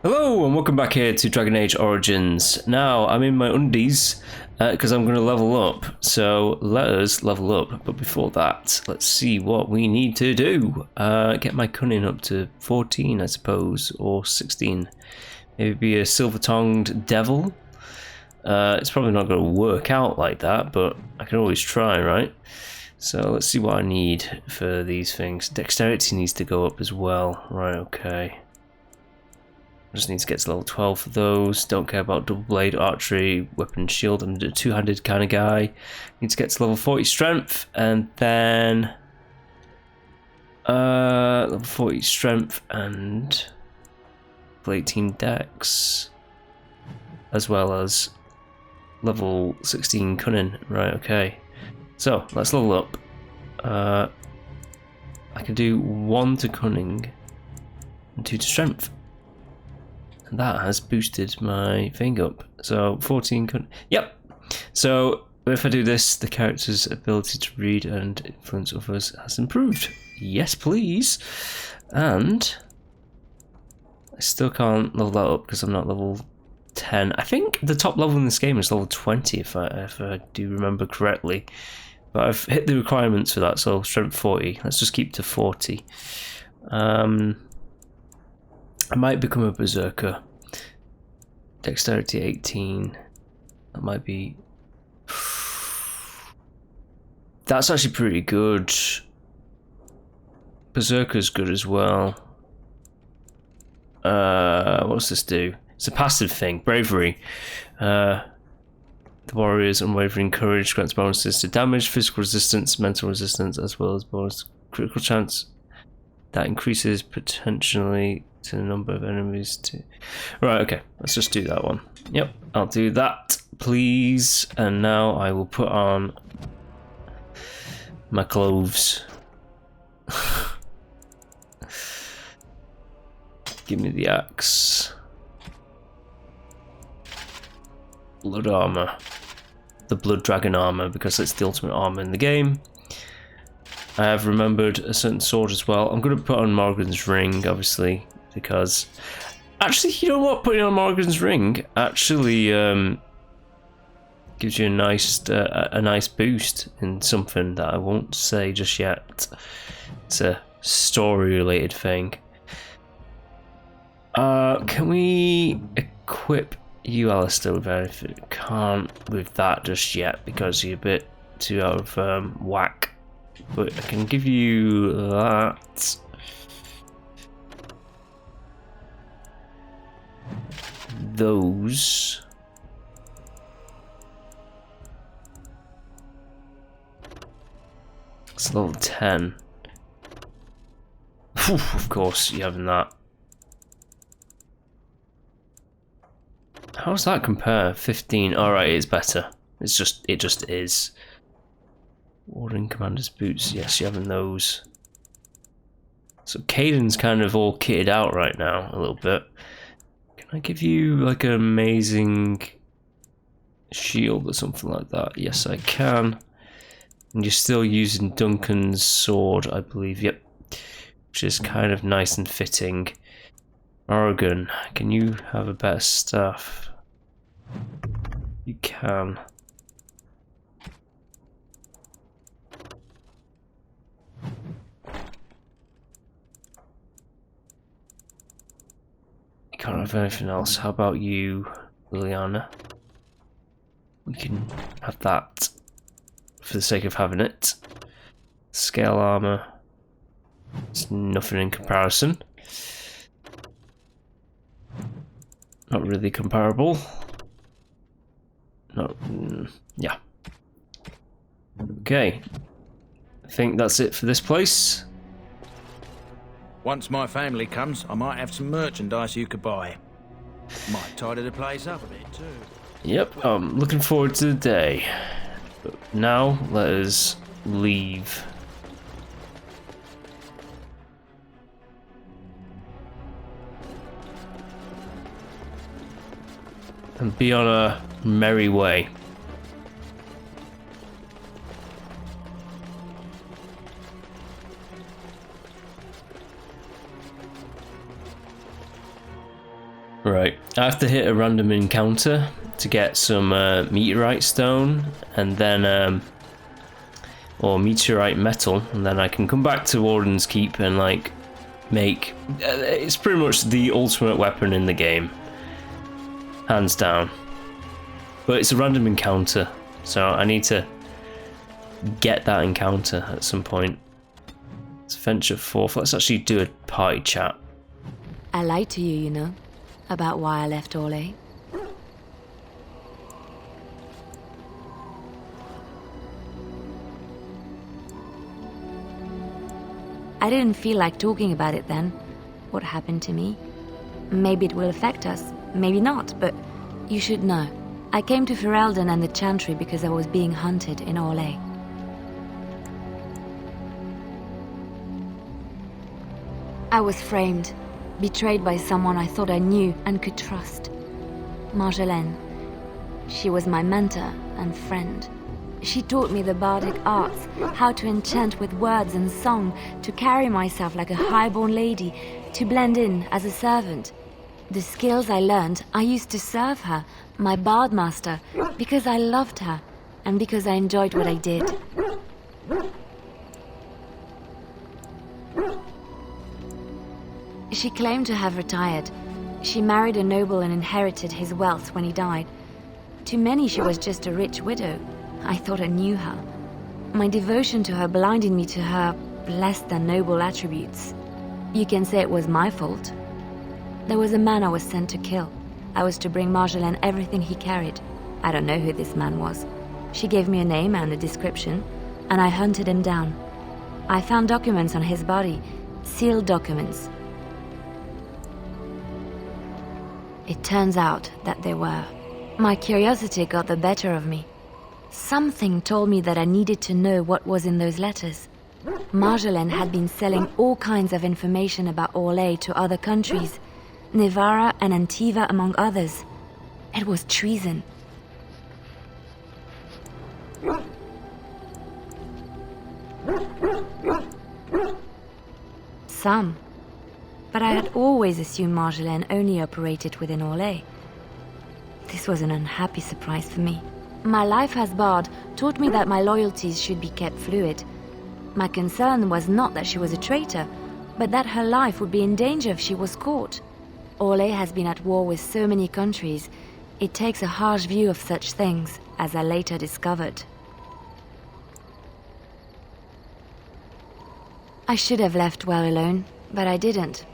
Hello and welcome back here to Dragon Age Origins. Now I'm in my undies because I'm going to level up, so let us level up. But before that, let's see what we need to do. Get my cunning up to 14 I suppose, or 16. Maybe be a silver-tongued devil. It's probably not going to work out like that, but I can always try, right? So let's see what I need for these things. Dexterity needs to go up as well. Right, okay. I just need to get to level 12 for those. Don't care about double blade, archery, weapon, shield. I'm a two-handed kind of guy. Need to get to level 40 strength, and then level 40 strength and level 18 dex, as well as level 16 cunning. Right, okay. So let's level up. I can do 1 to cunning and 2 to strength. And that has boosted my thing up. So 14 yep. So if I do this, the character's ability to read and influence others has improved. Yes, please. And I still can't level that up because I'm not level 10. I think the top level in this game is level 20 if I do remember correctly. But I've hit the requirements for that, so strength 40. Let's just keep to 40. I might become a berserker. Dexterity 18. That might be... That's actually pretty good. Berserker's good as well. What's this do? It's a passive thing. Bravery. The warrior's unwavering courage grants bonuses to damage, physical resistance, mental resistance, as well as bonus critical chance. That increases potentially to the number of enemies to... Right, okay. Let's just do that one. Yep, I'll do that, please. And now I will put on my clothes. Give me the axe. Blood armor. The blood dragon armor, because it's the ultimate armor in the game. I have remembered a certain sword as well. I'm going to put on Morgan's ring, obviously, because... Actually, you know what? Putting on Morgan's ring actually gives you a nice boost in something that I won't say just yet. It's a story-related thing. Can we equip you, Alistair, with anything? Can't with that just yet because you're a bit too out of whack. But I can give you that. Those. It's level 10. Whew, of course, you're having that. How does that compare? 15. Alright, it's better. It just is. Warden Commander's boots, yes, you're having those. So Caden's kind of all kitted out right now, a little bit. Can I give you like an amazing shield or something like that? Yes, I can. And you're still using Duncan's sword, I believe, yep. Which is kind of nice and fitting. Oregon, can you have a better staff? You can. Can't have anything else. How about you, Leliana? We can have that for the sake of having it. Scale armor. It's nothing in comparison. Not really comparable. No, yeah. Okay. I think that's it for this place. Once my family comes, I might have some merchandise you could buy. Might tidy the place up a bit too. Yep, I'm looking forward to the day. But now, let us leave. And be on a merry way. Right, I have to hit a random encounter to get some meteorite stone, and then or meteorite metal, and then I can come back to Warden's Keep and like make it's pretty much the ultimate weapon in the game, hands down. But it's a random encounter, so I need to get that encounter at some point. Let's venture forth. Let's actually do a party chat. I lied to you, you know, about why I left Orlais. I didn't feel like talking about it then, what happened to me. Maybe it will affect us, maybe not, but you should know. I came to Ferelden and the Chantry because I was being hunted in Orlais. I was framed, betrayed by someone I thought I knew and could trust. Marjolaine. She was my mentor and friend. She taught me the bardic arts, how to enchant with words and song, to carry myself like a highborn lady, to blend in as a servant. The skills I learned, I used to serve her, my bard master, because I loved her, and because I enjoyed what I did. She claimed to have retired. She married a noble and inherited his wealth when he died. To many she was just a rich widow. I thought I knew her. My devotion to her blinded me to her less than noble attributes. You can say it was my fault. There was a man I was sent to kill. I was to bring Marjolaine everything he carried. I don't know who this man was. She gave me a name and a description, and I hunted him down. I found documents on his body, sealed documents. It turns out that they were. My curiosity got the better of me. Something told me that I needed to know what was in those letters. Marjolaine had been selling all kinds of information about Orlais to other countries, Nevara and Antiva among others. It was treason. Some. But I had always assumed Marjolaine only operated within Orlais. This was an unhappy surprise for me. My life as bard taught me that my loyalties should be kept fluid. My concern was not that she was a traitor, but that her life would be in danger if she was caught. Orlais has been at war with so many countries. It takes a harsh view of such things, as I later discovered. I should have left well alone, but I didn't.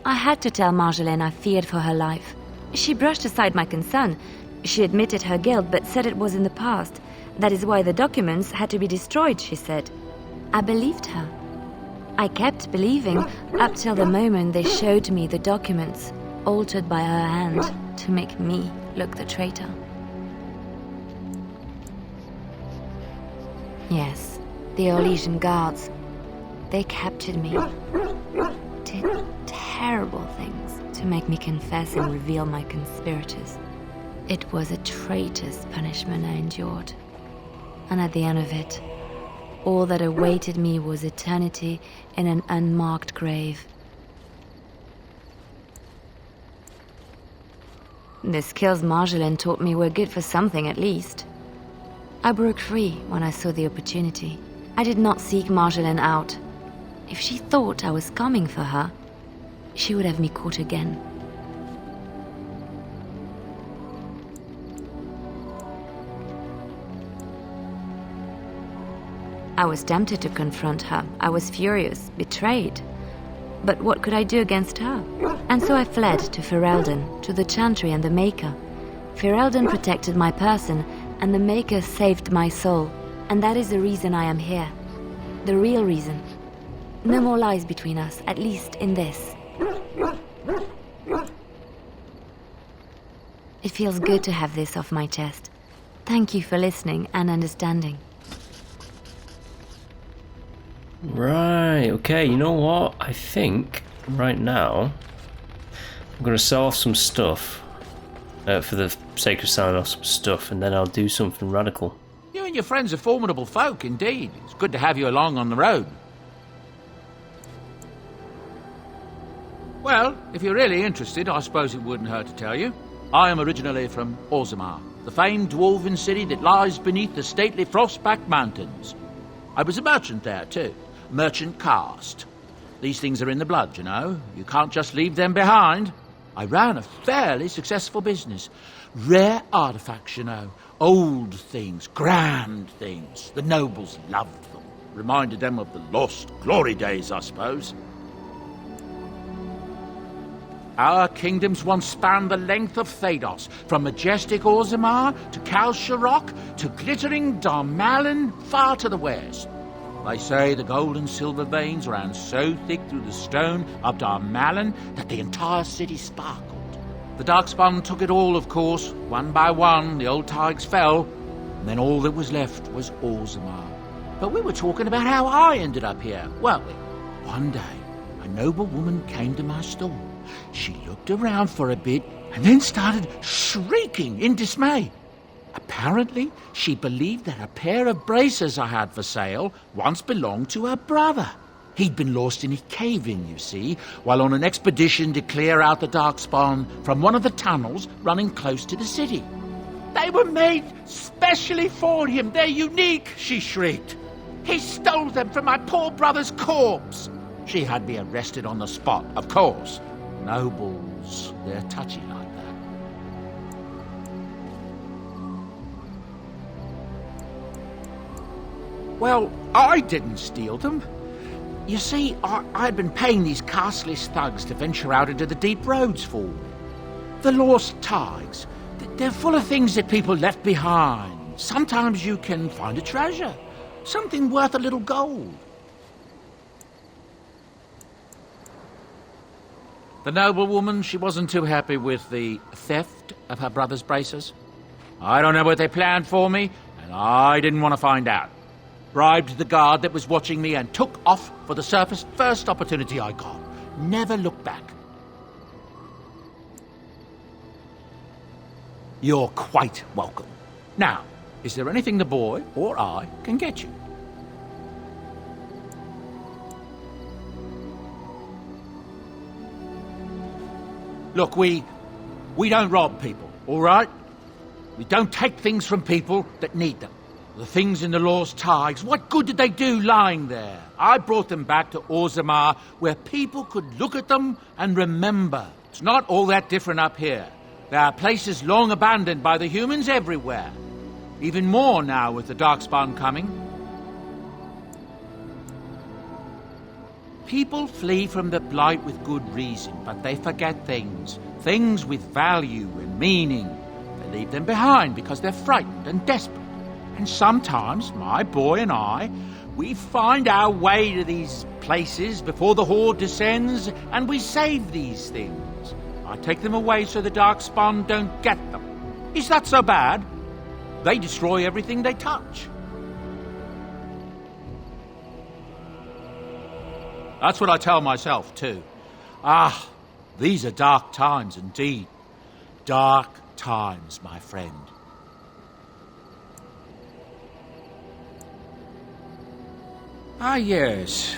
I had to tell Marjolaine I feared for her life. She brushed aside my concern. She admitted her guilt, but said it was in the past. That is why the documents had to be destroyed, she said. I believed her. I kept believing up till the moment they showed me the documents, altered by her hand to make me look the traitor. Yes, the Orlesian guards. They captured me. Did terrible things to make me confess and reveal my conspirators. It was a traitor's punishment I endured. And at the end of it, all that awaited me was eternity in an unmarked grave. The skills Marjolaine taught me were good for something at least. I broke free when I saw the opportunity. I did not seek Marjolaine out. If she thought I was coming for her, she would have me caught again. I was tempted to confront her. I was furious, betrayed. But what could I do against her? And so I fled to Ferelden, to the Chantry and the Maker. Ferelden protected my person, and the Maker saved my soul. And that is the reason I am here. The real reason. No more lies between us, at least in this. It feels good to have this off my chest. Thank you for listening and understanding. Right, okay, you know what? I think right now I'm going to sell off some stuff for the sake of selling off some stuff, and then I'll do something radical. You and your friends are formidable folk, indeed. It's good to have you along on the road. Well, if you're really interested, I suppose it wouldn't hurt to tell you. I am originally from Orzammar, the famed dwarven city that lies beneath the stately Frostback Mountains. I was a merchant there, too. Merchant caste. These things are in the blood, you know. You can't just leave them behind. I ran a fairly successful business. Rare artifacts, you know. Old things, grand things. The nobles loved them. Reminded them of the lost glory days, I suppose. Our kingdoms once spanned the length of Thados, from majestic Orzammar to Kal Sharok to glittering Darmalin far to the west. They say the gold and silver veins ran so thick through the stone of Darmalin that the entire city sparkled. The Darkspawn took it all, of course. One by one, the old tigers fell, and then all that was left was Orzammar. But we were talking about how I ended up here, weren't we? One day, a noble woman came to my store. She looked around for a bit and then started shrieking in dismay. Apparently, she believed that a pair of braces I had for sale once belonged to her brother. He'd been lost in a cave-in, you see, while on an expedition to clear out the Darkspawn from one of the tunnels running close to the city. They were made specially for him. They're unique, she shrieked. He stole them from my poor brother's corpse. She had me arrested on the spot, of course. Nobles, they're touchy like that. Well, I didn't steal them. You see, I'd been paying these castless thugs to venture out into the deep roads for me. The lost tigers, they're full of things that people left behind. Sometimes you can find a treasure, something worth a little gold. The noblewoman, she wasn't too happy with the theft of her brother's braces. I don't know what they planned for me, and I didn't want to find out. Bribed the guard that was watching me and took off for the surface first opportunity I got. Never looked back. You're quite welcome. Now, is there anything the boy or I can get you? Look, we don't rob people, all right? We don't take things from people that need them. The things in the lost tigers, what good did they do lying there? I brought them back to Orzammar, where people could look at them and remember. It's not all that different up here. There are places long abandoned by the humans everywhere. Even more now with the Darkspawn coming. People flee from the Blight with good reason, but they forget things. Things with value and meaning. They leave them behind because they're frightened and desperate. And sometimes, my boy and I, we find our way to these places before the Horde descends, and we save these things. I take them away so the Darkspawn don't get them. Is that so bad? They destroy everything they touch. That's what I tell myself, too. Ah, these are dark times indeed. Dark times, my friend. Ah, yes.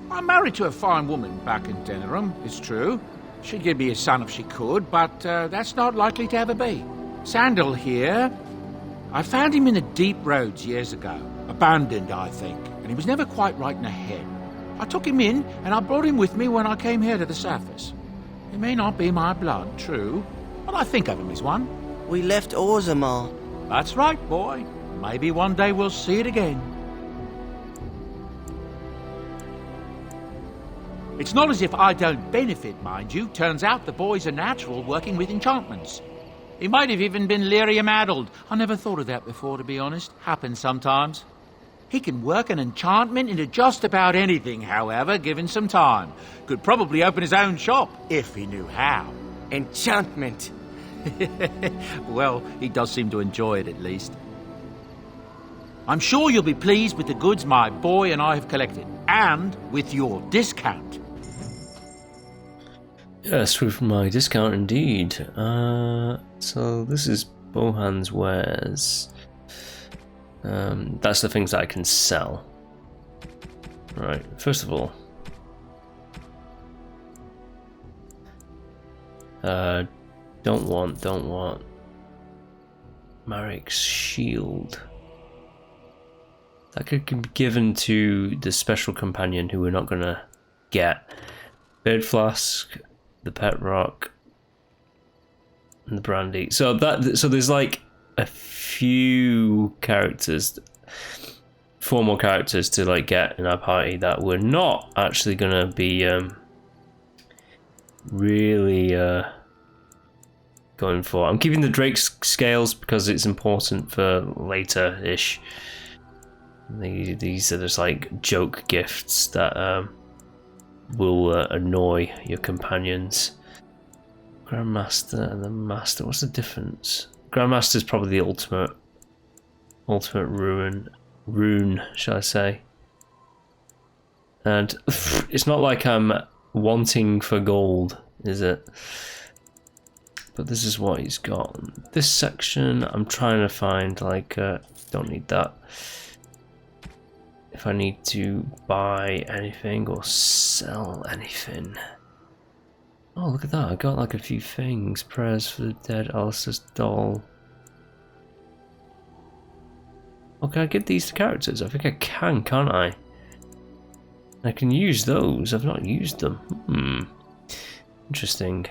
I'm married to a fine woman back in Denerim, it's true. She'd give me a son if she could, but that's not likely to ever be. Sandal here. I found him in the deep roads years ago. Abandoned, I think, and he was never quite right in the head. I took him in, and I brought him with me when I came here to the surface. He may not be my blood, true, but I think of him as one. We left Orzammar. That's right, boy. Maybe one day we'll see it again. It's not as if I don't benefit, mind you. Turns out the boy's a natural working with enchantments. He might have even been lyrium-addled. I never thought of that before, to be honest. Happens sometimes. He can work an enchantment into just about anything, however, given some time. Could probably open his own shop, if he knew how. Enchantment. Well, he does seem to enjoy it, at least. I'm sure you'll be pleased with the goods my boy and I have collected, and with your discount. Yes, with my discount indeed. So this is Bohan's wares. That's the things that I can sell. Right, first of all, Don't want. Marek's shield. That could be given to the special companion who we're not gonna get. Bird flask, the pet rock, and the brandy. So there's like a few characters, 4 more characters to like get in our party that we're not actually gonna be really going for. I'm keeping the Drake's scales because it's important for later-ish. These are just like joke gifts that will annoy your companions. Grandmaster and the Master. What's the difference? Grandmaster is probably the ultimate rune, shall I say? And it's not like I'm wanting for gold, is it? But this is what he's got. This section, I'm trying to find like don't need that. If I need to buy anything or sell anything. Oh, look at that. I got like a few things. Prayers for the dead, Alistair's doll. Okay, I give these to characters. I think I can, can't I? I can use those. I've not used them. Interesting.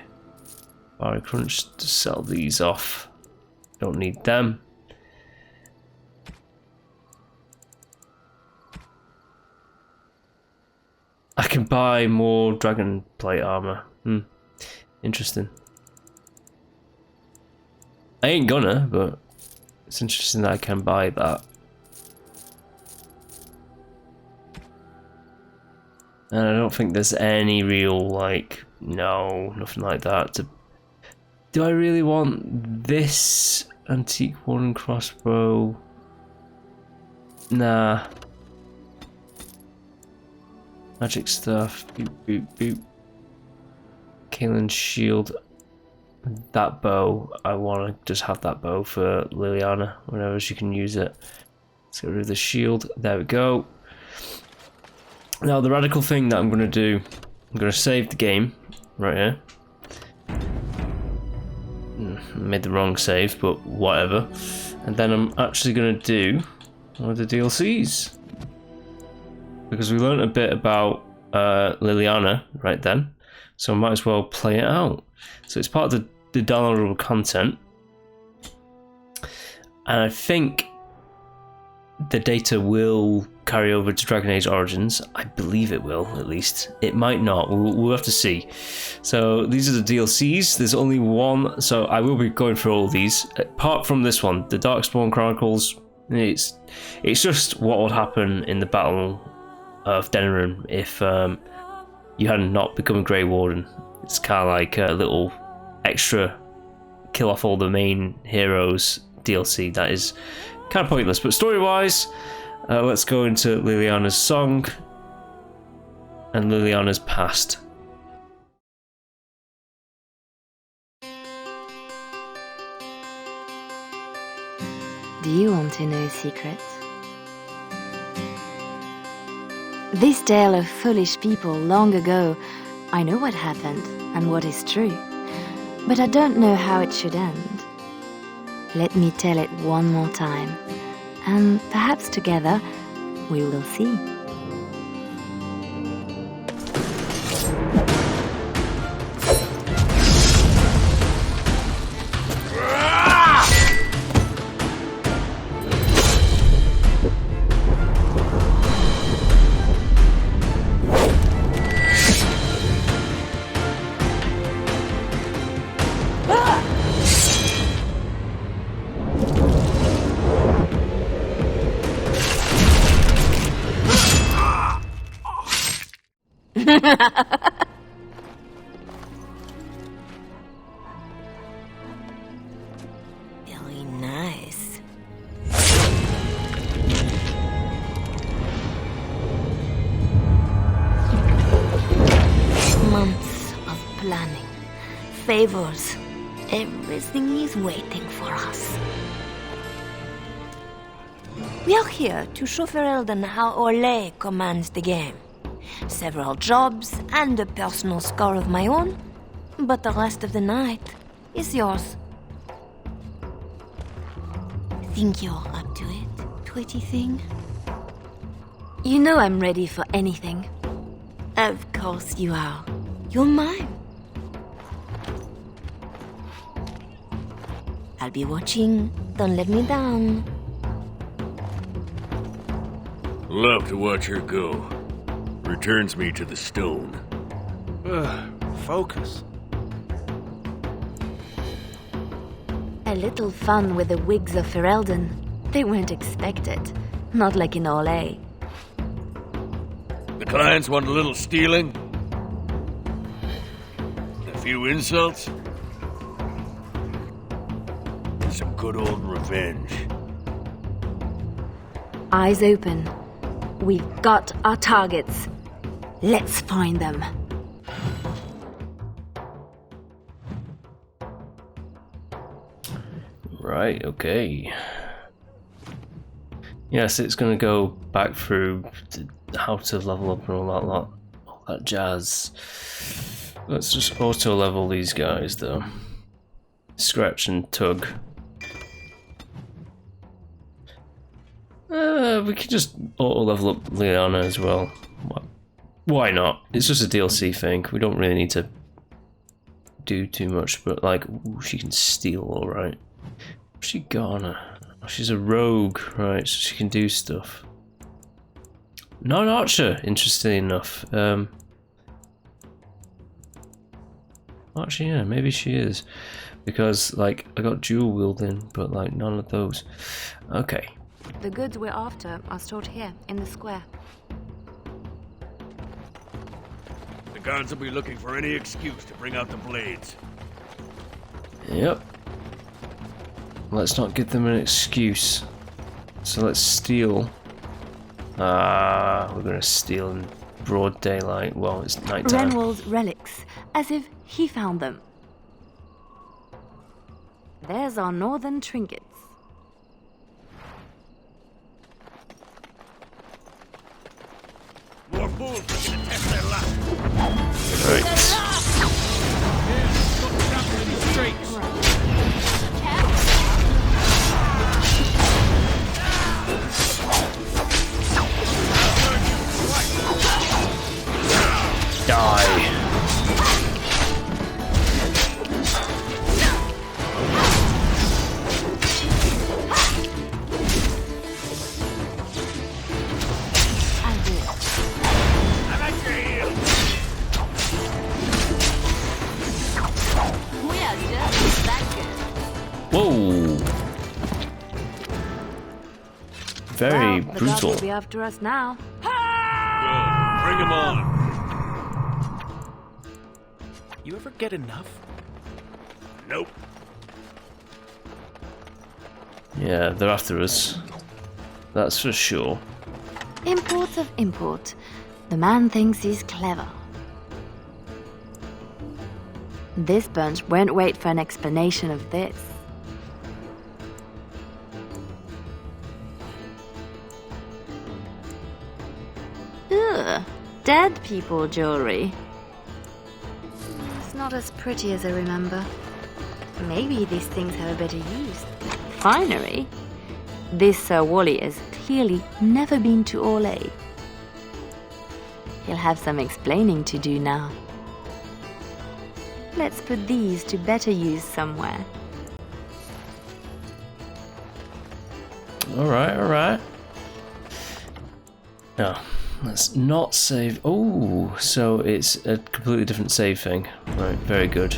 Barley Crunch to sell these off. Don't need them. I can buy more dragon plate armor. Interesting. I ain't gonna, but it's interesting that I can buy that. And I don't think there's any real, like, no, nothing like that. Do I really want this antique wooden crossbow? Nah. Magic stuff. Boop, boop, boop. Kaelin's shield. That bow. I want to just have that bow for Leliana whenever she can use it. Let's get rid of the shield. There we go. Now the radical thing that I'm going to do, I'm going to save the game right here. I made the wrong save, but whatever. And then I'm actually going to do one of the DLCs. Because we learned a bit about Leliana right then, so I might as well play it out. So it's part of the downloadable content. And I think the data will carry over to Dragon Age Origins. I believe it will, at least. It might not. We'll have to see. So these are the DLCs. There's only one, so I will be going through all of these. Apart from this one, the Darkspawn Chronicles, it's just what would happen in the Battle of Denerim if you had not become a Grey Warden. It's kind of like a little extra kill off all the main heroes DLC that is kind of pointless. But story-wise, let's go into Leliana's song and Leliana's past. Do you want to know secrets? This tale of foolish people long ago, I know what happened and what is true, but I don't know how it should end. Let me tell it one more time, and perhaps together we will see. Very nice. Months of planning, favors, everything is waiting for us. We are here to show Ferelden how Orlais commands the game. Several jobs and a personal score of my own. but the rest of the night is yours. Think you're up to it, pretty thing? You know I'm ready for anything. Of course you are. You're mine. I'll be watching. Don't let me down. Love to watch her go. Returns me to the stone. Focus. A little fun with the wigs of Ferelden. They weren't expected. Not like in Orlais. The clients want a little stealing? A few insults? Some good old revenge. Eyes open. We've got our targets. Let's find them. Right, okay. Yes, it's going to go back through how to level up and all that jazz. Let's just auto level these guys though. Scratch and tug. We could just auto level up Leliana as well. Why not? It's just a DLC thing. We don't really need to do too much, but like, ooh, she can steal alright. What's she got on her? Oh, she's a rogue, right, so she can do stuff. Not an archer, interesting enough. Actually, yeah, maybe she is. Because, like, I got dual wielding, but, like, none of those. Okay. The goods we're after are stored here, in the square. The guards will be looking for any excuse to bring out the blades. Yep. Let's not give them an excuse. So let's steal. We're gonna steal in broad daylight. Well, it's nighttime. Renwald's relics, as if he found them. There's our northern trinkets. More fools looking to test their luck. Right. Die. Whoa! Very The brutal. guards will be after us now. Good. Bring them on. You ever get enough? Nope. Yeah, they're after us. That's for sure. Imports of import. The man thinks he's clever. This bunch won't wait for an explanation of this. Ugh, dead people jewelry. It's not as pretty as I remember. Maybe these things have a better use. Finery? This Sir Wally has clearly never been to Orlais. He'll have some explaining to do now. Let's put these to better use somewhere. Alright, alright. Now, let's not save. Oh, so it's a completely different save thing. Right, very good.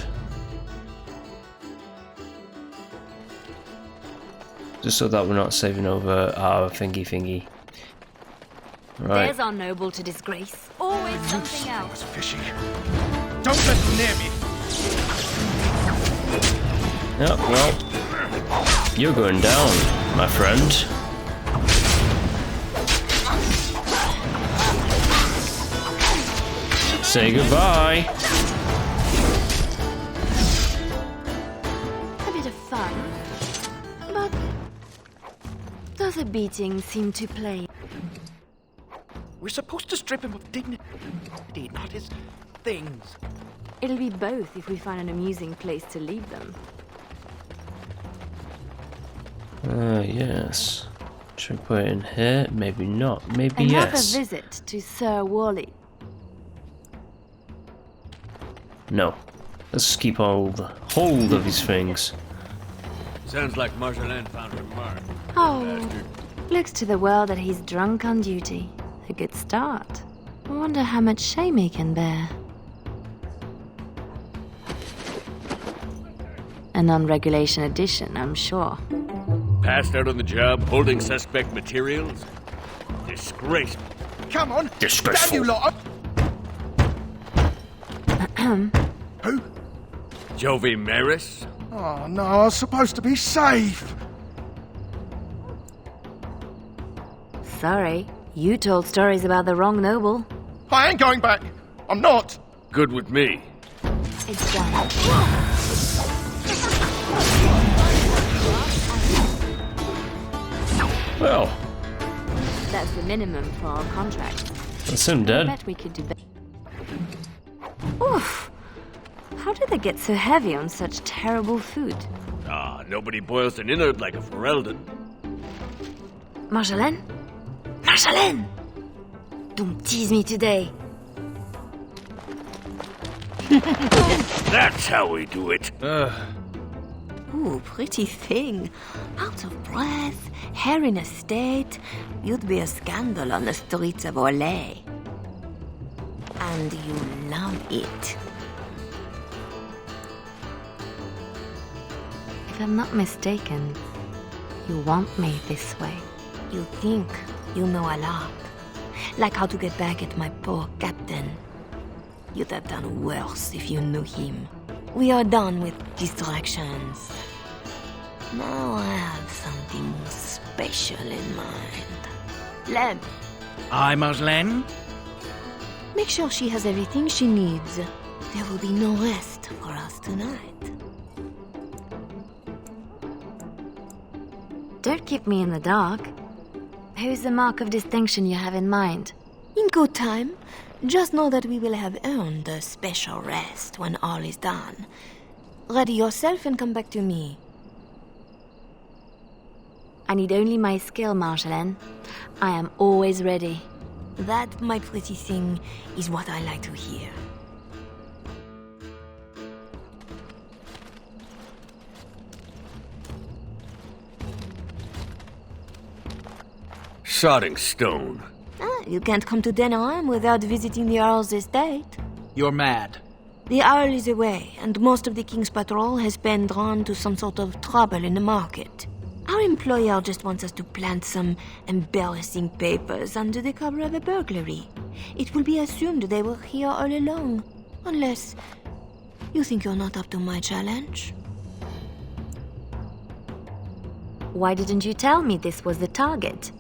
Just so that we're not saving over our thingy. Right. There's our noble to disgrace. Always something That else. was fishy. Don't let them near me. Yeah, well, you're going down, my friend. Say goodbye. A bit of fun. But does a beating seem to play? We're supposed to strip him of dignity, not his things. It'll be both if we find an amusing place to leave them. Yes. Should we put it in here? Maybe not. Maybe Another yes. visit to Sir Wally. No. Let's just keep hold of these things. Sounds like Marjolaine found her mark. Oh, Bastard. looks to the world that he's drunk on duty. A good start. I wonder how much shame he can bear. A non-regulation addition, I'm sure. Passed out on the job, holding suspect materials? Disgraceful. Come on! Disgraceful. Damn you lot! Who? Jovi Maris? Oh no, I was supposed to be safe! Sorry, you told stories about the wrong noble. I ain't going back! I'm not! Good with me. It's done. Well, That's the minimum for our contract. that's him I dead. bet we could do better. Oof! How did they get so heavy on such terrible food? Ah, nobody boils an innard like a Ferelden. Marjolaine? Marjolaine! Don't tease me today. That's how we do it. Ooh, pretty thing. Out of breath, hair in a state. You'd be a scandal on the streets of Orlais. And you love it. If I'm not mistaken, you want me this way. You think you know a lot. Like how to get back at my poor captain. You'd have done worse if you knew him. We are done with distractions. Now I have something more special in mind. Lem, Aye, Marjolaine? make sure she has everything she needs. There will be no rest for us tonight. Don't keep me in the dark. Who's the mark of distinction you have in mind? In good time, just know that we will have earned a special rest when all is done. Ready yourself and come back to me. I need only my skill, Marjolaine. I am always ready. That, my pretty thing, is what I like to hear. Sodding stone. You can't come to Denham without visiting the Earl's estate. You're mad. The Earl is away, and most of the King's patrol has been drawn to some sort of trouble in the market. Our employer just wants us to plant some embarrassing papers under the cover of a burglary. It will be assumed they were here all along, unless you think you're not up to my challenge. Why didn't you tell me this was the target?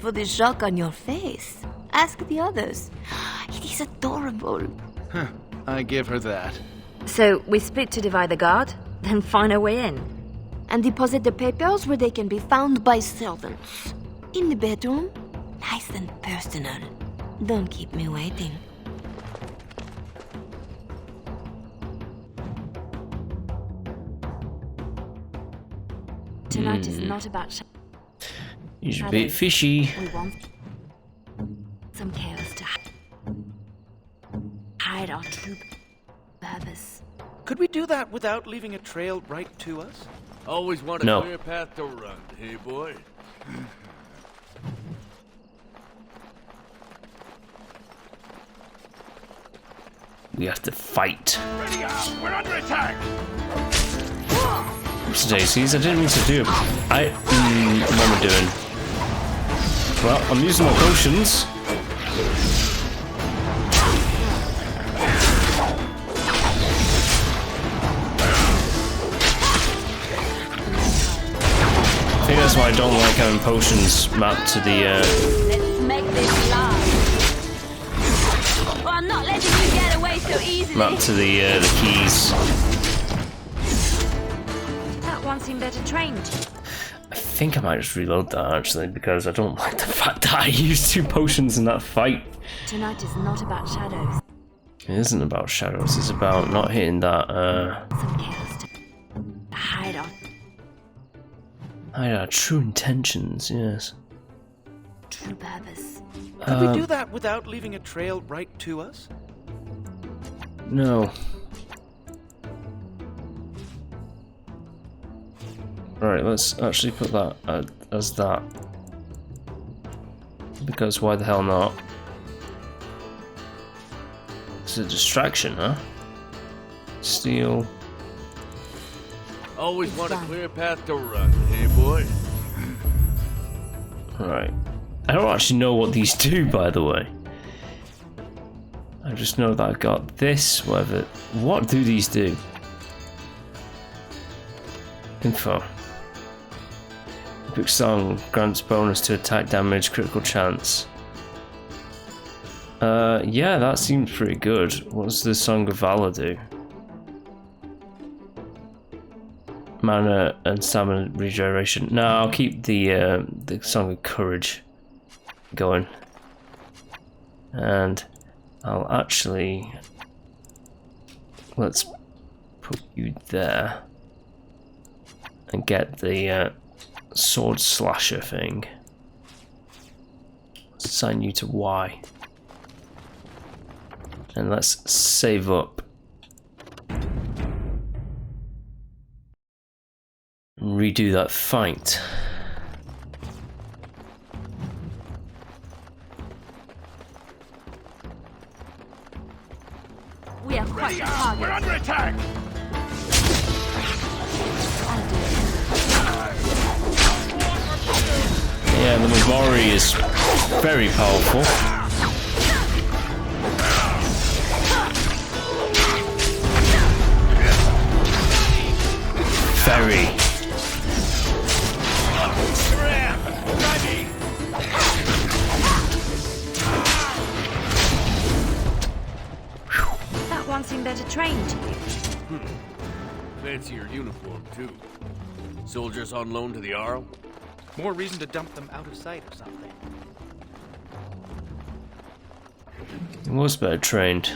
For the shock on your face. Ask the others. It is adorable. I give her that. So we split to divide the guard, then find our way in. And deposit the papers where they can be found by servants. In the bedroom, nice and personal. Don't keep me waiting. Tonight is not about He's a bit fishy. We want some chaos to hide our true purpose. Could we do that without leaving a trail right to us? Always want a No. clear path to run, hey boy? We have to fight. Ready up! We're under attack! Oops, daisies, I didn't mean to do it. What am I doing? Well, I'm using my potions. I think that's why I don't like having potions mapped to the, Let's make this last. Or I'm not letting you get away so easily. mapped to the keys. That one seemed better trained. I think I might just reload that actually, because I don't like the fact that I used 2 potions in that fight. Tonight is not about shadows. It isn't about shadows, it's about not hitting that, Some chaos to hide our true intentions, yes. true purpose. Could we do that without leaving a trail right to us? No. Right, let's actually put that as that. Because why the hell not? It's a distraction, huh? Steal. Always want a clear path to run, hey boy? Right. I don't actually know what these do, by the way. I just know that I got this, whatever. What do these do? Info. Epic Song grants bonus to attack damage, critical chance. Yeah, that seems pretty good. What does the Song of Valor do? Mana and stamina regeneration. No, I'll keep the Song of Courage going. And I'll actually... let's put you there. And get the sword slasher thing. Assign you to Y. And let's save up. Redo that fight. We are quite We're target. under attack! Yeah, the Mabori is very powerful. Very. That one seemed better trained to you. Fancier uniform, too. Soldiers on loan to the Arl? More reason to dump them out of sight or something. He was better trained.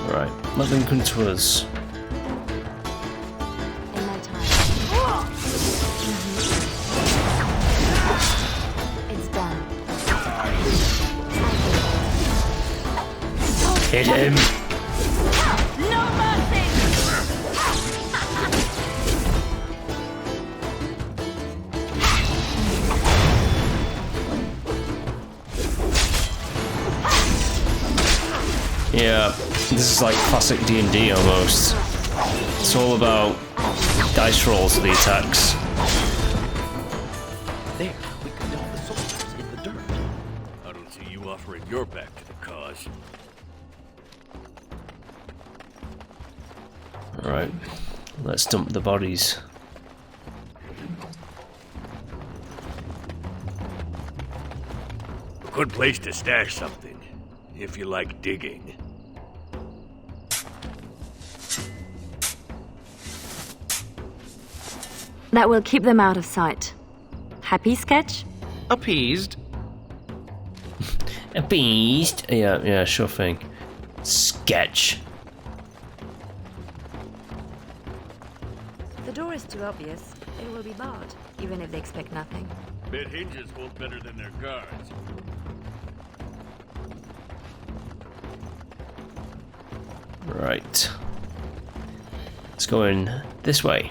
Right, let them come to us. In my time. It's done. Hit him! No mercy! Yeah, this is like classic D&D almost. It's all about dice rolls for the attacks. There, we could dump the soldiers in the dirt. I don't see you offering your back to the cause. Alright, let's dump the bodies. Good place to stash something, if you like digging. That will keep them out of sight. Happy, Sketch? Appeased. A beast? Yeah, sure thing. Sketch. The door is too obvious. It will be barred, even if they expect nothing. Bet hinges hold better than their guards. Right. Let's go in this way.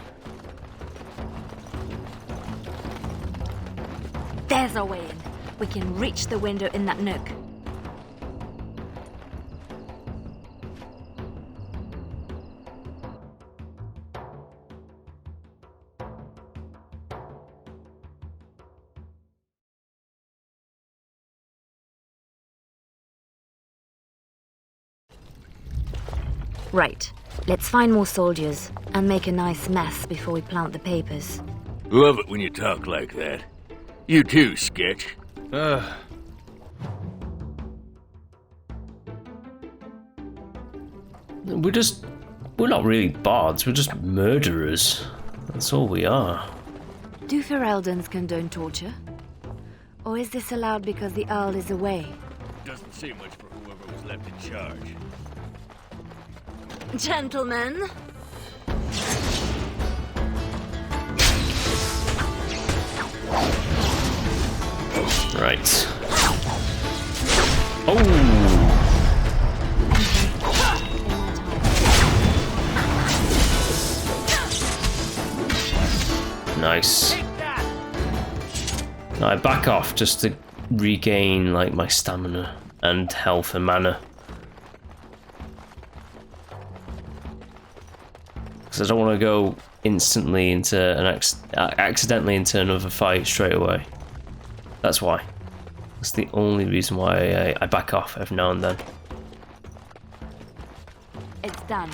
There's our way in. We can reach the window in that nook. Right. Let's find more soldiers and make a nice mess before we plant the papers. Love it when you talk like that. You too, Sketch. We're not really bards, we're just murderers. That's all we are. Do Fereldens condone torture? Or is this allowed because the Earl is away? Doesn't seem much for whoever was left in charge. Gentlemen, Right. Oh! Nice. Now I back off just to regain like my stamina and health and mana. Because I don't want to go instantly into an accidentally into another fight straight away. That's why. That's the only reason why I back off every now and then. it's done.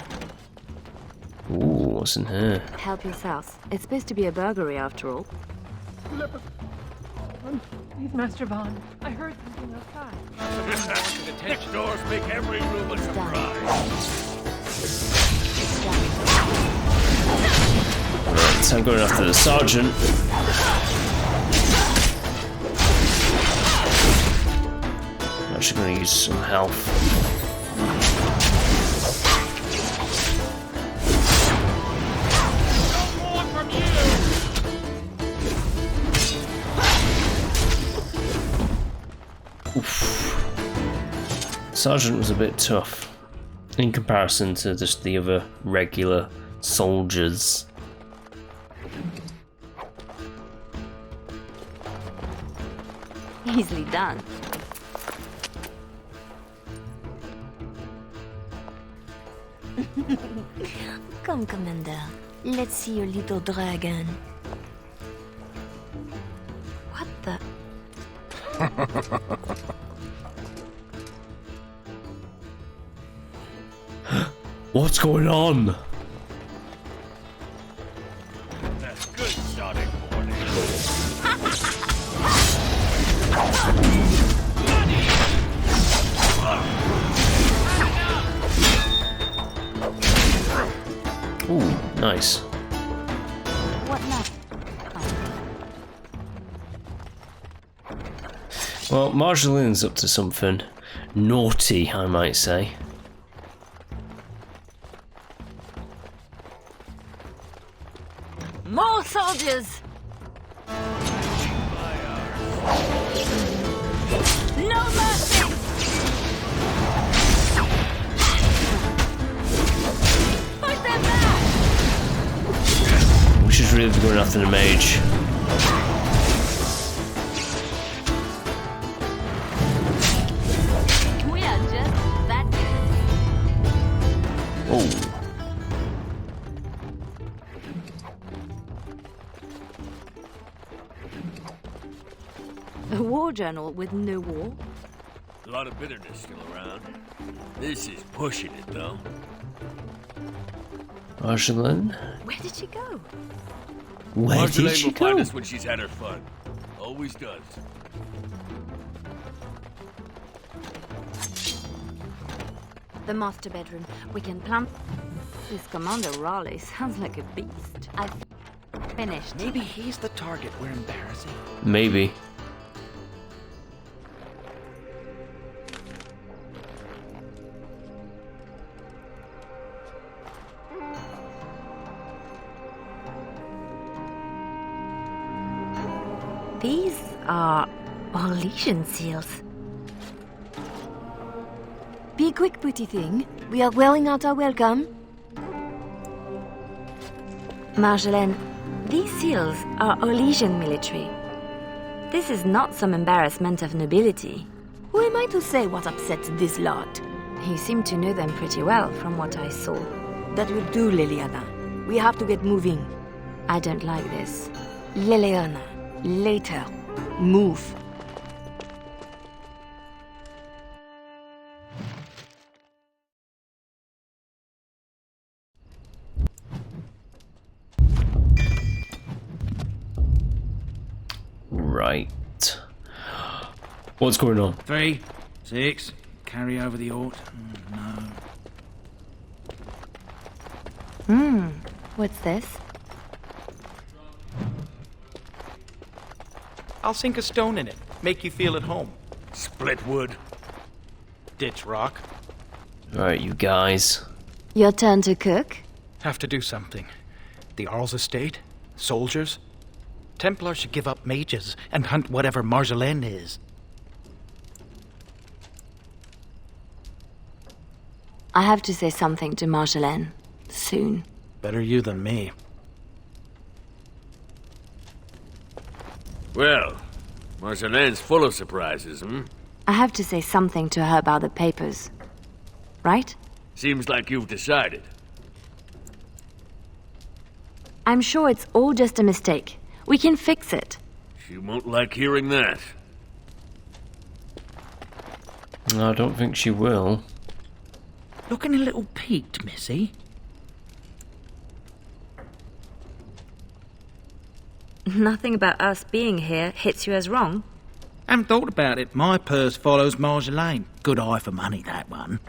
Ooh, what's in here? Help yourselves. It's supposed to be a burglary after all. Please, Master Bond. I heard something outside. Next doors make every room a surprise. Right, so I'm going after the sergeant. I'm actually going to use some health. Sergeant was a bit tough in comparison to just the other regular soldiers. Easily done. Come, Commander. Let's see your little dragon. What the? What's going on? That's good Sonic morning. Ooh, nice. What now? Well, Marjolin's up to something naughty, I might say. More soldiers! No mercy! Push them back! We should really be going after the mage. We are just that good. Oh. A war journal with no war? A lot of bitterness still around. This is pushing it, though. Marjolin? Where did she go? Where did she will find go? us when she's had her fun. Always does. The master bedroom. We can plan. This Commander Raleigh sounds like a beast. I've finished. Maybe he's the target we're embarrassing. Maybe. These are Orlesian seals. Be quick, pretty thing. We are wearing out our welcome. Marjolaine, these seals are Orlesian military. This is not some embarrassment of nobility. Who am I to say what upsets this lot? He seemed to know them pretty well from what I saw. That will do, Leliana. We have to get moving. I don't like this. Leliana, later. Move. Right. What's going on? 3, 6, carry over the Ort. No. What's this? I'll sink a stone in it, make you feel at home. Split wood. Ditch rock. Right, you guys. Your turn to cook? Have to do something. The Earl's estate? Soldiers? Templar should give up mages and hunt whatever Marjolaine is. I have to say something to Marjolaine. Soon. Better you than me. Well, Marjolaine's full of surprises, hmm? I have to say something to her about the papers. Right? Seems like you've decided. I'm sure it's all just a mistake. We can fix it. She won't like hearing that. No, I don't think she will. Looking a little peaked, Missy. Nothing about us being here hits you as wrong. Haven't thought about it. My purse follows Marjolaine. Good eye for money, that one.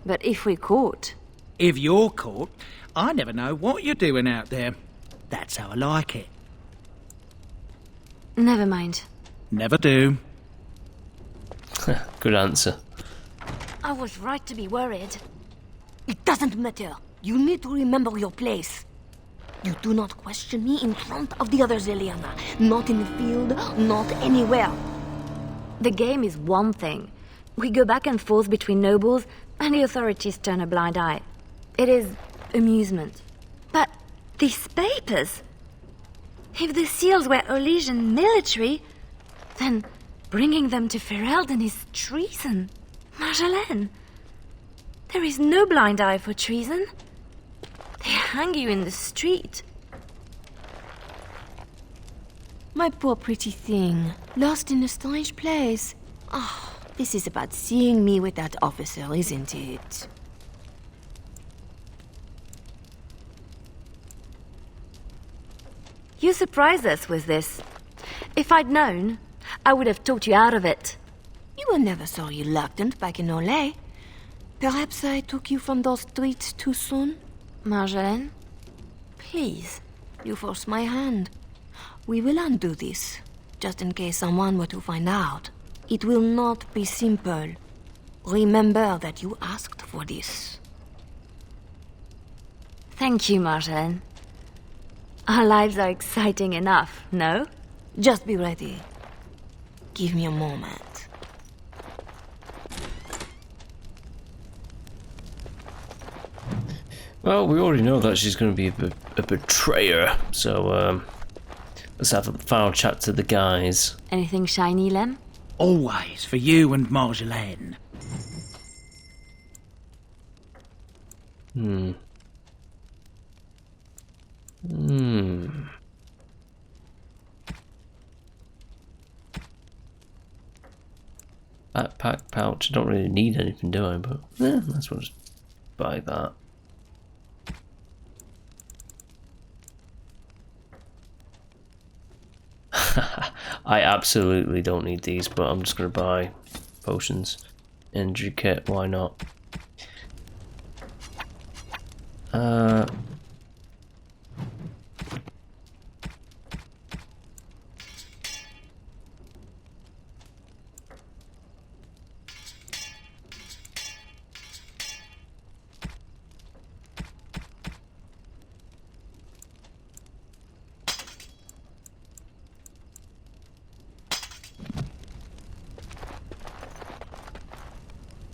But if we're caught... If you're caught, I never know what you're doing out there. That's how I like it. Never mind. Never do. Good answer. I was right to be worried. It doesn't matter. You need to remember your place. You do not question me in front of the others, Leliana. Not in the field, not anywhere. The game is one thing. We go back and forth between nobles, and the authorities turn a blind eye. It is amusement. But these papers... If the seals were Orlesian military, then bringing them to Ferelden is treason. Marjolaine, there is no blind eye for treason. They hang you in the street. My poor pretty thing, lost in a strange place. Ah, this is about seeing me with that officer, isn't it? You surprised us with this. If I'd known, I would have talked you out of it. You were never so reluctant back in Olay. Perhaps I took you from those streets too soon? Marjolaine? Please, you forced my hand. We will undo this, just in case someone were to find out. It will not be simple. Remember that you asked for this. Thank you, Marjolaine. Our lives are exciting enough, no? Just be ready. Give me a moment. Well, we already know that she's going to be a betrayer, so let's have a final chat to the guys. Anything shiny, Lem? Always for you and Marjolaine. Backpack pouch. I don't really need anything, do I? But yeah, let's just buy that. I absolutely don't need these, but I'm just gonna buy potions. Energy kit, why not?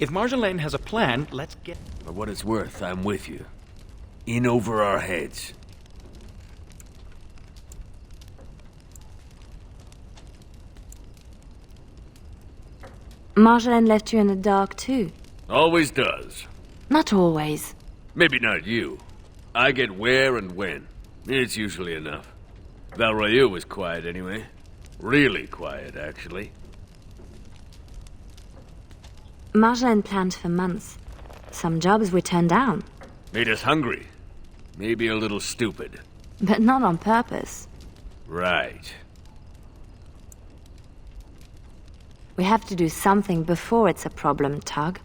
If Marjolaine has a plan, let's get... For what it's worth, I'm with you. In over our heads. Marjolaine left you in the dark too. Always does. Not always. Maybe not you. I get where and when. It's usually enough. Valroyu was quiet anyway. Really quiet, actually. Marjolaine planned for months. Some jobs were turned down. Made us hungry. Maybe a little stupid. But not on purpose. Right. We have to do something before it's a problem, Tug.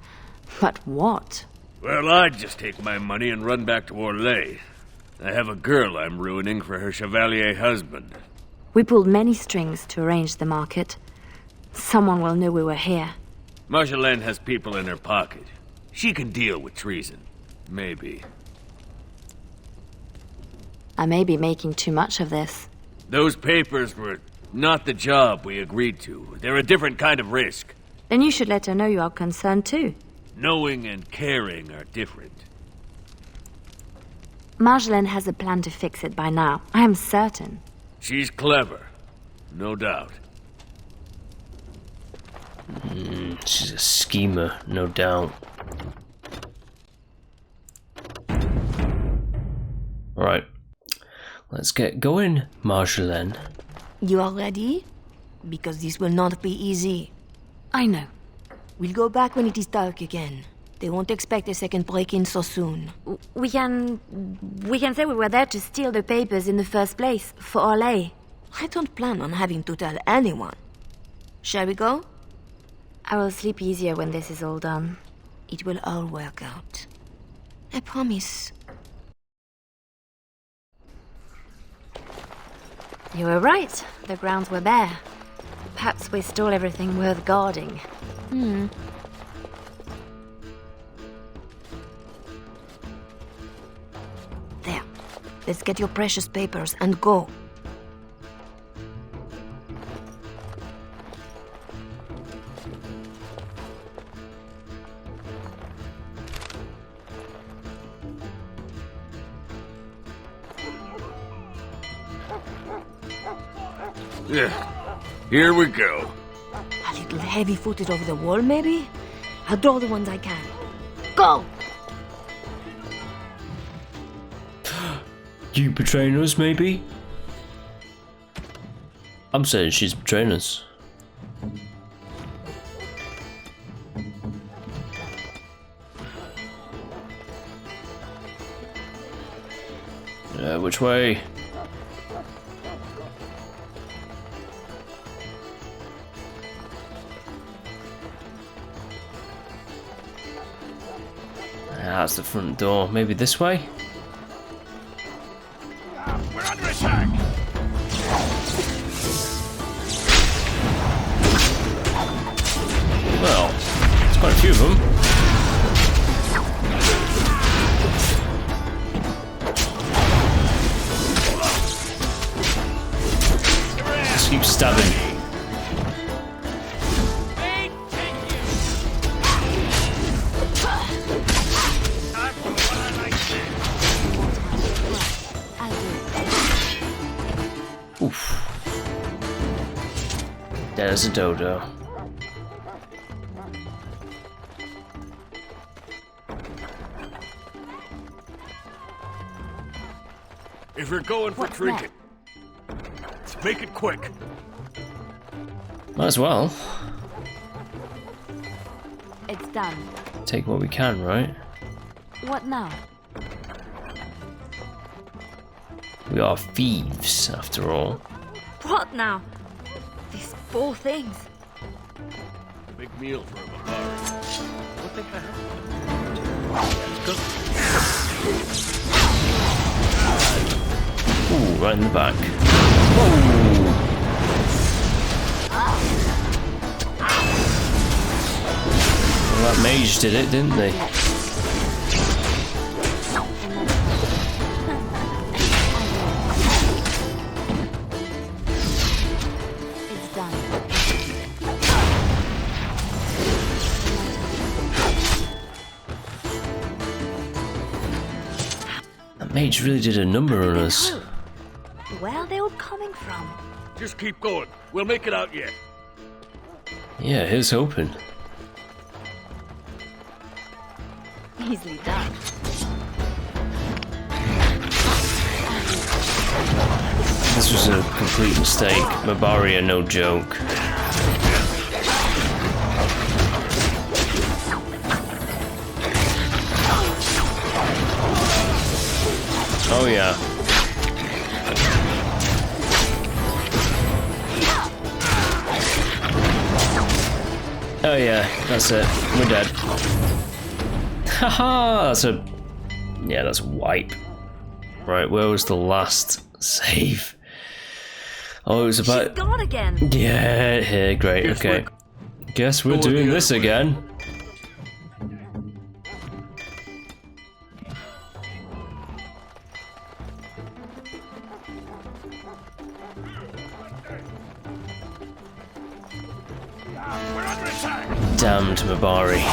But what? Well, I'd just take my money and run back to Orlais. I have a girl I'm ruining for her chevalier husband. We pulled many strings to arrange the market. Someone will know we were here. Marjolaine has people in her pocket. She can deal with treason. Maybe. I may be making too much of this. Those papers were not the job we agreed to. They're a different kind of risk. Then you should let her know you are concerned too. Knowing and caring are different. Marjolaine has a plan to fix it by now. I am certain. She's clever. No doubt. She's a schemer, no doubt. Alright. Let's get going, Marjolaine. You are ready? Because this will not be easy. I know. We'll go back when it is dark again. They won't expect a second break-in so soon. We can say we were there to steal the papers in the first place, for Orlais. I don't plan on having to tell anyone. Shall we go? I will sleep easier when this is all done. It will all work out. I promise. You were right. The grounds were bare. Perhaps we stole everything worth guarding. There. Let's get your precious papers and go. Yeah. Here we go. A little heavy-footed over the wall, maybe? I'll draw the ones I can. Go! You betraying us, maybe? I'm saying she's betraying us. Which way? That's the front door. Maybe this way? We're under attack! Well, there's quite a few of them. Just keep stabbing. Oof. There's a dodo. If you're going for trinket, let's make it quick. Might as well. It's done. Take what we can, right? What now? We are thieves, after all. What now? These poor things. Big meal for a Baldur. What the heck? Ooh, right in the back. Whoa! Well, that mage did it, didn't they? It's done. That mage really did a number on us. Where are they all coming from? Just keep going. We'll make it out yet. Yeah, here's hoping. Easily done. This was a complete mistake. Mabari are no joke. Oh yeah. Oh yeah, that's it. We're dead. Haha, that's a... Yeah, that's a wipe. Right, where was the last save? Oh, it was about... She's gone again. Yeah, great, okay. Guess we're doing this again. Damned Mabari.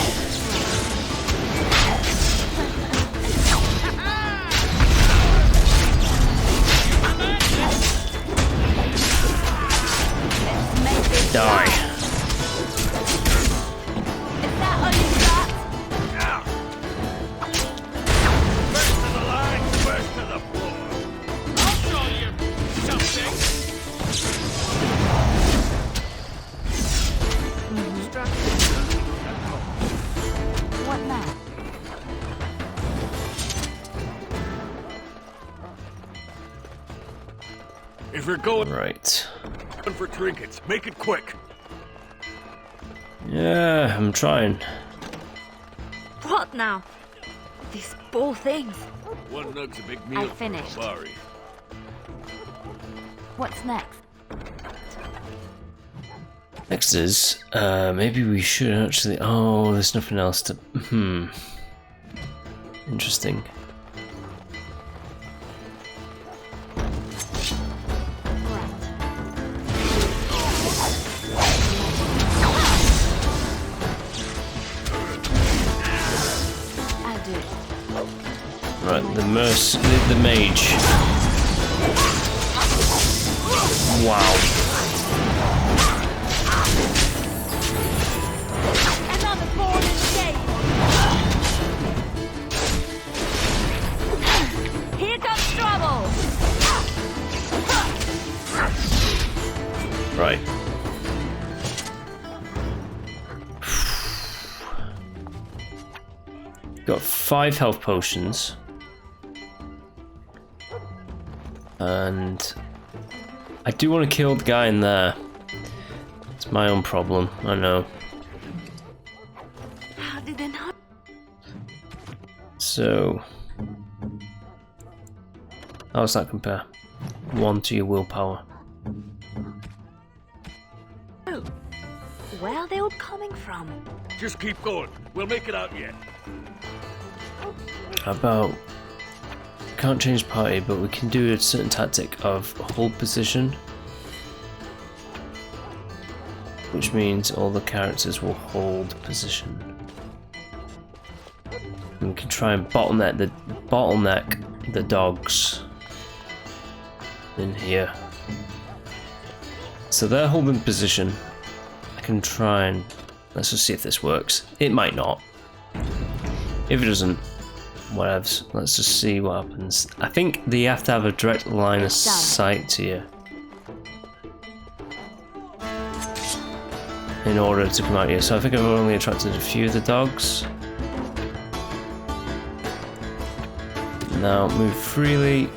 Die. Is that all you got? First to the line, first to the floor. I'll show you something. What now? If you're going Right. for trinkets, make it quick. Yeah, I'm trying. What now? These poor things. One nug's a big meal. I finished. For Mabari. What's next? Next is, maybe we should actually... Oh, there's nothing else to... Interesting. I'll do it. Right, the mage. Wow. Another ball in the game. Here comes trouble. Right. Got 5 health potions. And I do want to kill the guy in there. It's my own problem, I know. How did they not? So, how does that compare? 1 to your willpower. Oh, where are they all coming from? Just keep going. We'll make it out yet. How about... Can't change party, but we can do a certain tactic of hold position. Which means all the characters will hold position. And we can try and bottleneck the dogs in here. So they're holding position. I can try and... Let's just see if this works. It might not. If it doesn't, whatevs. Let's just see what happens. I think they have to have a direct line of sight to you in order to come out here. So I think I've only attracted a few of the dogs. Now move freely.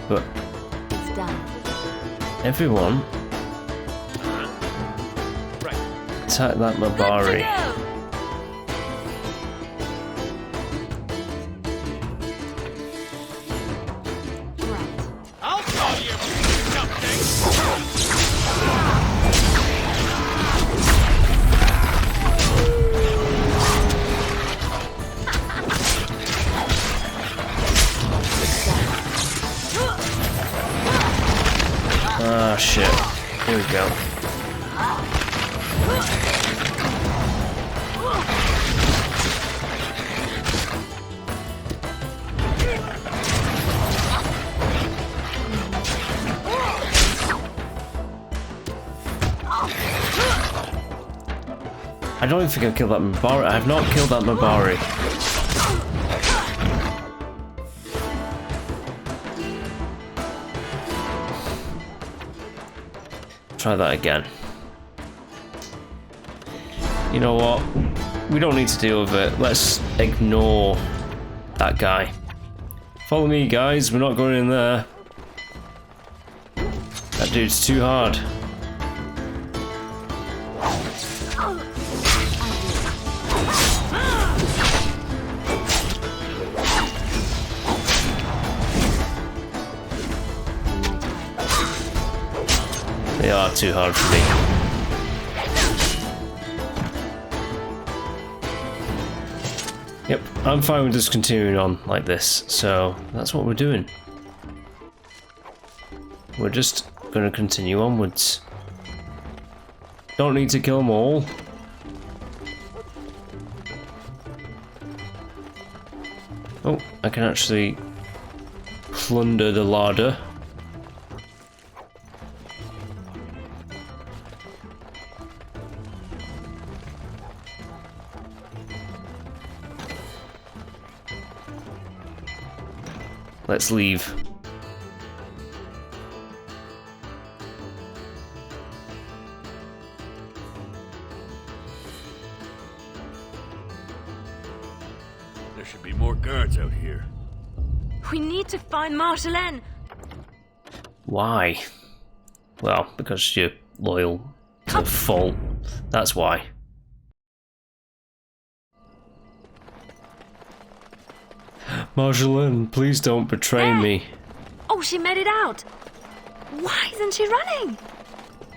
But It's done. everyone attack that Mabari. I'll show you something. Ah, shit. Here we go. I don't even think I've killed that Mabari. I have not killed that Mabari. Try that again. You know what? We don't need to deal with it. Let's ignore that guy. Follow me, guys. We're not going in there. That dude's too hard. too hard for me. Yep, I'm fine with just continuing on like this, so that's what we're doing. We're just gonna continue onwards. Don't need to kill them all. Oh, I can actually plunder the larder. Let's leave. There should be more guards out here. We need to find Marjolaine. Why? Well, because you're loyal to a fault. That's why. Marjolaine, please don't betray me. Oh, she made it out. Why isn't she running?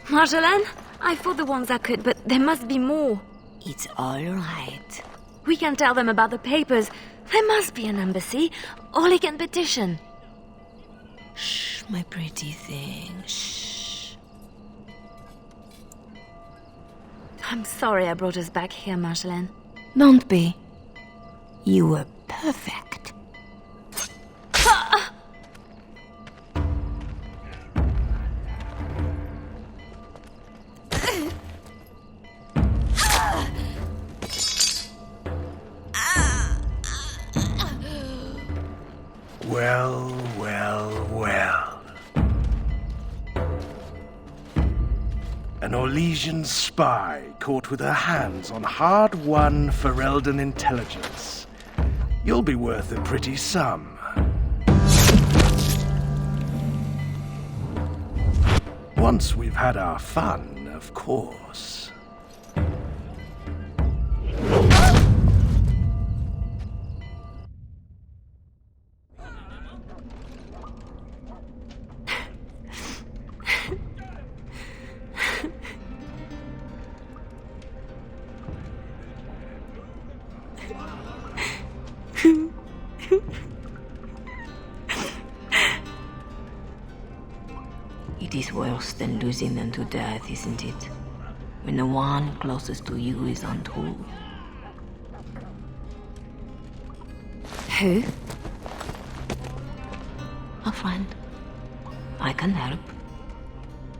Marjolaine, I fought the ones that could, but there must be more. It's all right. We can tell them about the papers. There must be an embassy. Ollie can petition. Shh, my pretty thing. Shh. I'm sorry I brought us back here, Marjolaine. Don't be. You were perfect. Well, well, well. An Orlesian spy caught with her hands on hard-won Ferelden intelligence. You'll be worth a pretty sum. Once we've had our fun, of course. It is worse than losing them to death, isn't it? When the one closest to you is on tour. Who? A friend. I can help.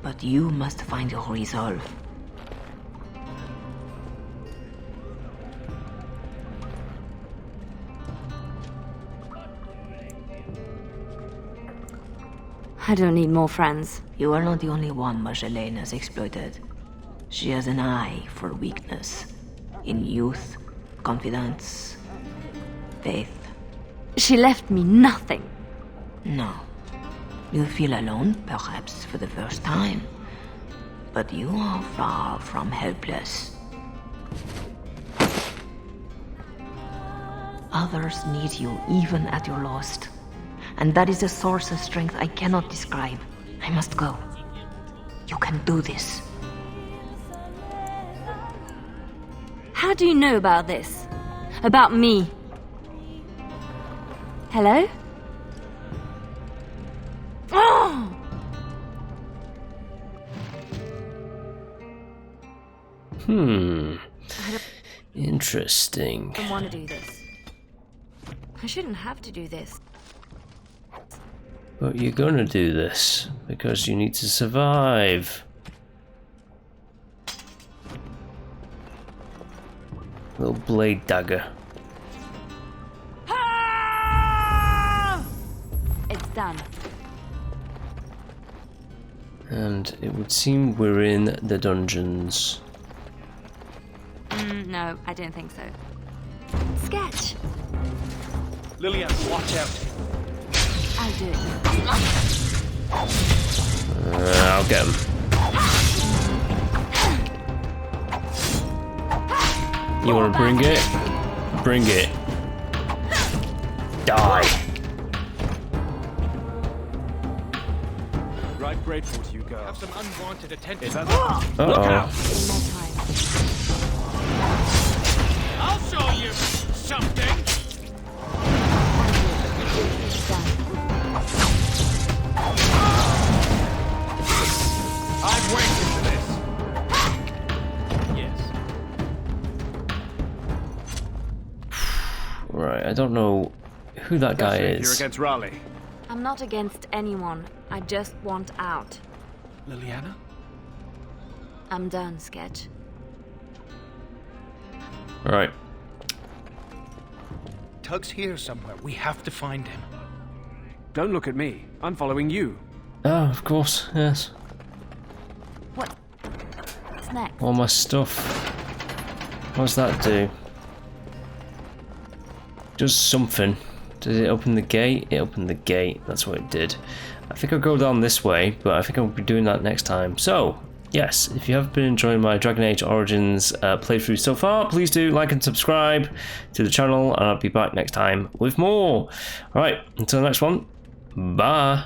But you must find your resolve. I don't need more friends. You are not the only one Marjolaine has exploited. She has an eye for weakness. In youth, confidence, faith. She left me nothing. No. You feel alone, perhaps, for the first time. But you are far from helpless. Others need you even at your lowest. And that is a source of strength I cannot describe. I must go. You can do this. How do you know about this? About me? Hello? Oh! Interesting. I don't want to do this. I shouldn't have to do this. But you're gonna do this because you need to survive. Little blade dagger. It's done. And it would seem we're in the dungeons. No, I don't think so. Sketch. Leliana, watch out. I'll do it. I'll get him. You wanna bring it? Bring it. Die. Right. quite grateful to you, girl. Have some unwanted attention. Is that Uh-oh. Look out! In no time. I'll show you something. I've waited for this. Yes. Right, I don't know who that guy You're is. against Raleigh. I'm not against anyone. I just want out. Leliana? I'm done, Sketch. Right. Tug's here somewhere. We have to find him. Don't look at me. I'm following you. Oh, of course, yes. What's next? All my stuff. What does that do? Does something. Did it open the gate? It opened the gate. That's what it did. I think I'll go down this way, but I think I'll be doing that next time. So, yes, if you have been enjoying my Dragon Age Origins playthrough so far, please do like and subscribe to the channel, and I'll be back next time with more. Alright, until the next one, bye.